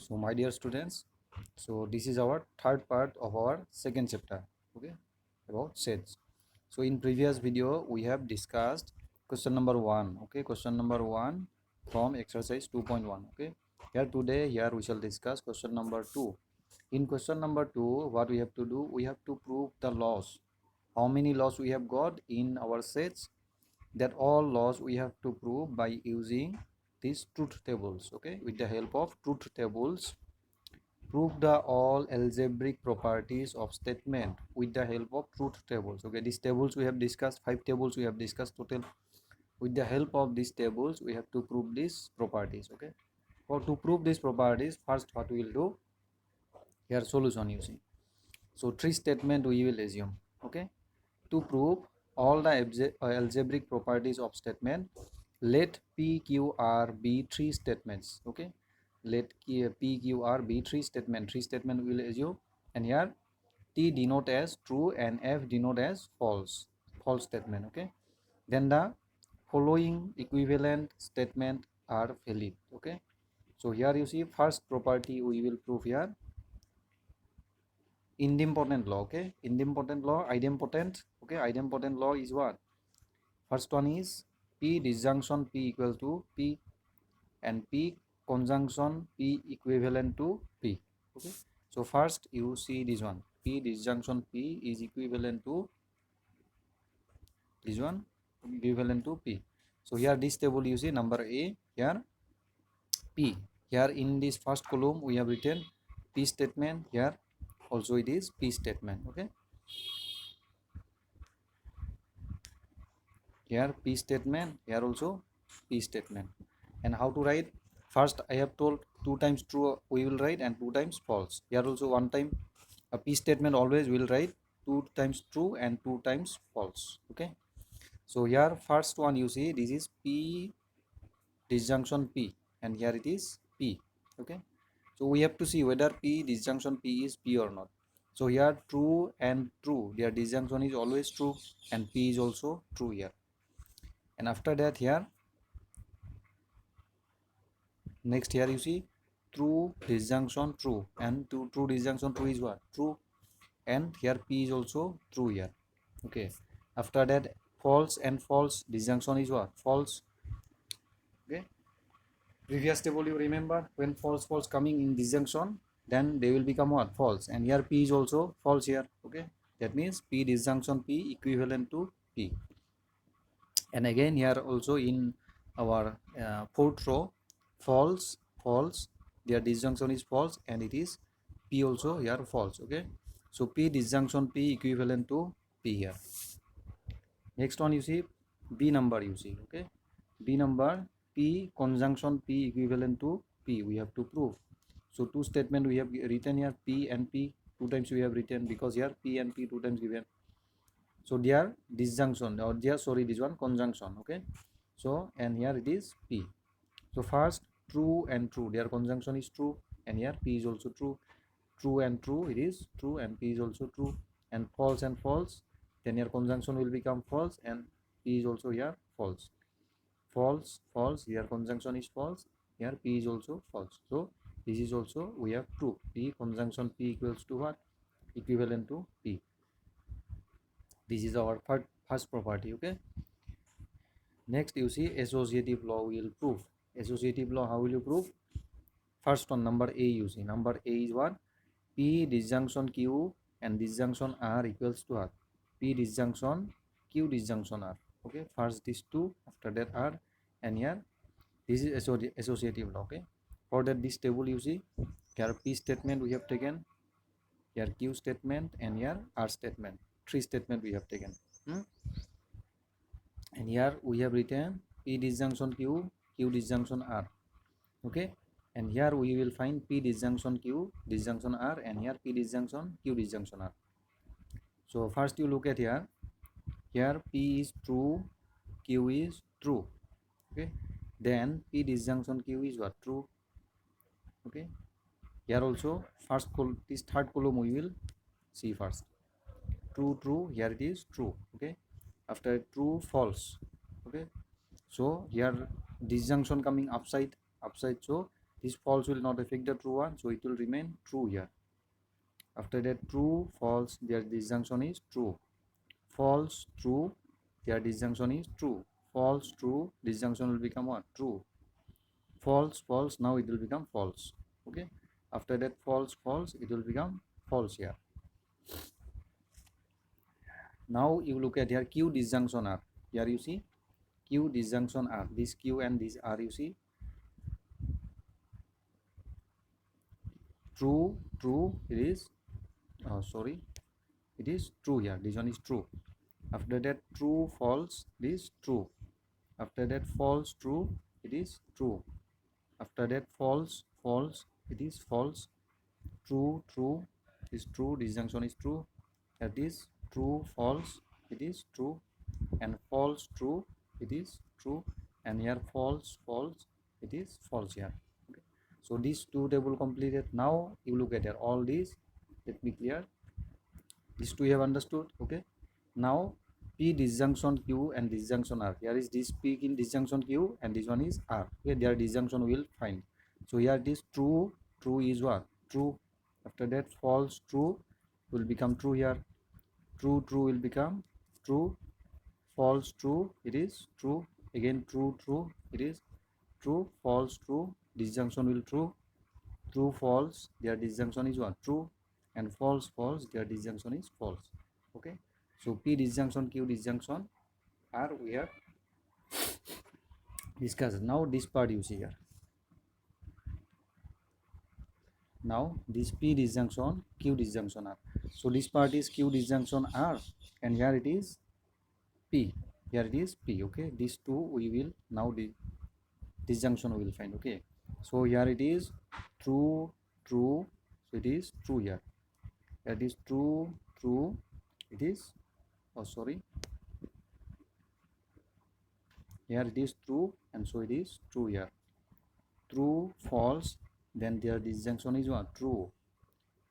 So my dear students, so this is our third part of our second chapter, okay, about sets. So in previous video we have discussed question number 1, okay, question number 1 from exercise 2.1, okay. Here we shall discuss question number 2. In question number 2, what we have to do, we have to prove the laws. How many laws we have got in our sets? That all laws we have to prove by using these truth tables, okay. With the help of truth tables, prove the all algebraic properties of statement with the help of truth tables, okay. These tables we have discussed, 5 tables we have discussed total. With the help of these tables we have to prove these properties, okay. For to prove these properties, first what we will do, here solution you see. So three statement we will assume, okay. To prove all the algebraic properties of statement, let p q r be three statements, okay. Let p q r be three statement we will assume, and here t denote as true and f denote as false statement, okay. Then the following equivalent statement are valid, okay. So here you see first property we will prove here, idempotent law, okay. Idempotent law, idempotent, okay. Idempotent law is what? First one is p disjunction p equal to p and p conjunction p equivalent to p, okay. So first you see this one, p disjunction p is equivalent to this one, equivalent to p. So here this table you see number a, here p, here in this first column we have written p statement, here also it is p statement, okay. Here p statement, here also p statement. And how to write? First I have told 2 times true we will write and 2 times false. Here also 1 time a p statement always will write 2 times true and 2 times false, okay. So here first one you see, this is p disjunction p and here it is p, okay. So we have to see whether p disjunction p is p or not. So here true and true, their disjunction is always true and p is also true here. And after that here next, here you see true disjunction true and true disjunction true is what? True, and here p is also true here, okay. After that false and false disjunction is what? False, okay. Previous table you remember, when false coming in disjunction then they will become what? False. And here p is also false here, okay. That means p disjunction p equivalent to p. And again here also in our fourth row, false their disjunction is false and it is p also here false, okay. So p disjunction p equivalent to p here. Next one you see b number you see, okay. B number, p conjunction p equivalent to p we have to prove. So two statement we have written here, p and p 2 times we have written because here p and p 2 times given. So their disjunction or their, sorry, this one conjunction, okay. So and here it is p. So first true and true, their conjunction is true and here p is also true. True and true, it is true and p is also true. And false, then your conjunction will become false and p is also here false. False, here conjunction is false, here p is also false. So this is also we have true, p conjunction p equals to what? Equivalent to p. This is our first property, okay. Next you see associative law we will prove. Associative law, how will you prove? First on number a you see, number a is what? P disjunction q and disjunction r equals to r. P disjunction q disjunction r, okay. First these two, after that r, and here this is associative law, okay. For that this table you see, here p statement we have taken, here q statement and here r statement, 3 statement we have taken, and here we have written p disjunction q, q disjunction r, okay. And here we will find p disjunction q disjunction r and here p disjunction q disjunction r. So first you look at here p is true, q is true, okay. Then p disjunction q is what? True, okay. Here also this third column we will see first, true, here it is true, okay. After true, false, okay. So here disjunction coming upside, so This false will not affect the true one, so it will remain true here. After that, true, false, their disjunction is true. False, true, their disjunction is true. False, true, disjunction will become what? True. False, false, now it will become false. Okay. After that, false, false, it will become false here. Now you look at here, Q disjunction R. Here you see Q disjunction R. This Q and this R you see. True, true, it is, it is true here. This one is true. After that, true, false, this true. After that, false, true, it is true. After that, false, false, it is false. True, true, is true. Disjunction is true. That is true, false, it is true. And false, true, it is true. And here false, false, it is false here. Okay. So these two table completed. Now you look at here. All these, let me clear. These two you have understood. Okay. Now P disjunction Q and disjunction R. Here is this P in disjunction Q and this one is R. Okay, their disjunction will find. So here it is true. True is what? True. After that, false, true will become true here. True, true will become true. False, true, it is true. Again, true, true, it is true. False, true, disjunction will true. True, false, their disjunction is what? True. And false, false, their disjunction is false. Okay. So P disjunction, Q disjunction R we have discussed. Now this part you see here. Now this P disjunction, Q disjunction R. So this part is Q disjunction R and here it is P. Here it is P. Okay. These two we will now disjunction we will find. Okay. So here it is true, true. So it is true here. That is true, true. It is, here it is true and so it is true here. True, false, then their disjunction is what? True.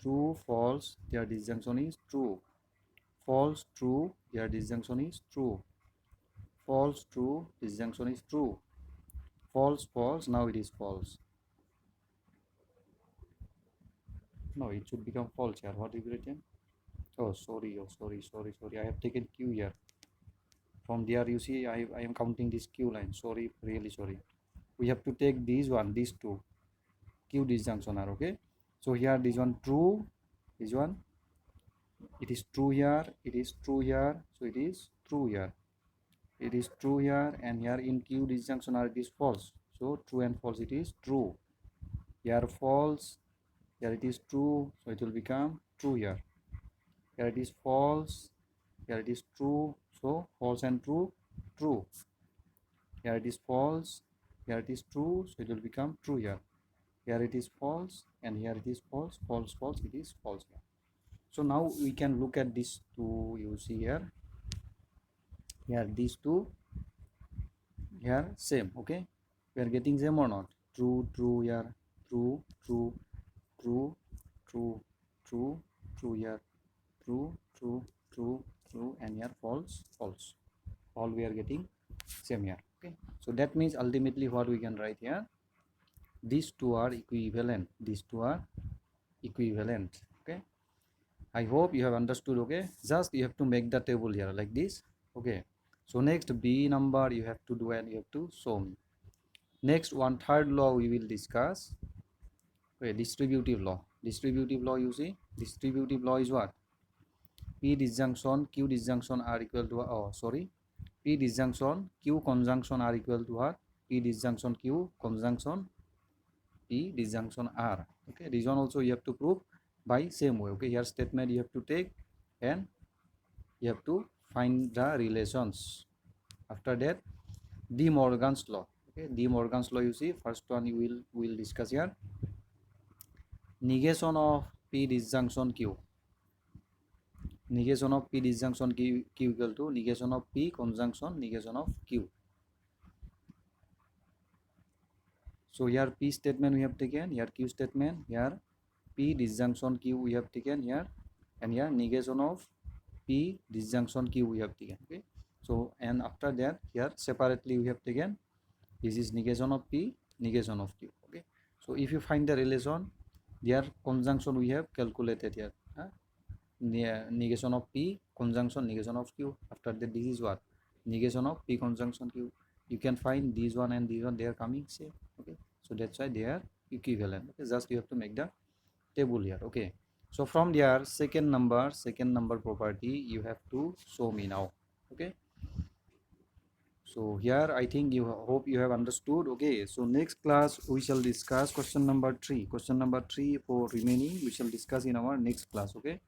True, false, their disjunction is true. False, true, their disjunction is true. False, true, disjunction is true. False, false, now it is false. No, it should become false here. What is written? Oh, sorry, I have taken Q here. From there you see I am counting this Q line. Sorry, really sorry. We have to take these two. Q disjunction are okay. So here this one true, this one it is true here, it is true here, so it is true here. It is true here and here in Q disjunction are it is false. So true and false it is true. Here false, here it is true, so it will become true here. Here it is false, here it is true, so false and true, true. Here it is false, here it is true, so it will become true here. Here it is false and here it is false, false, false, it is false here. So now we can look at these two you see here. Here these two here same. Okay, we are getting same or not? True, true here, true, true, true, true, true, true here, true, true, true, true, and here false, false. All we are getting same here. Okay, so that means ultimately what we can write here, these two are equivalent. These two are equivalent. Okay, I hope you have understood. Okay, just you have to make the table here like this. Okay, so next B number you have to do and you have to show me. Next, one third law we will discuss. Okay, distributive law. Distributive law you see, distributive law is what? P disjunction Q disjunction are equal to P disjunction Q conjunction are equal to what? P disjunction Q conjunction P disjunction R. Okay, this one also you have to prove by same way. Okay, here statement you have to take and you have to find the relations. After that, De Morgan's law. Okay, De Morgan's law you see, first one you will discuss here. Negation of P disjunction Q. Negation of P disjunction Q equal to negation of P conjunction negation of Q. So here P statement we have taken, here Q statement, here P disjunction Q we have taken here, and here negation of P disjunction Q we have taken. Okay, so and after that here separately we have taken, this is negation of P, negation of Q. Okay, So if you find the relation, their conjunction we have calculated here. Negation of P, conjunction negation of Q. After that, this is what? Negation of P conjunction Q. You can find these one and these one, they are coming same. Okay, so that's why they are equivalent. Okay, just you have to make the table here. Okay, so from there, second number property you have to show me now. Okay, so here I think you hope you have understood. Okay, so next class we shall discuss question number 3. Question number 3 for remaining we shall discuss in our next class. Okay.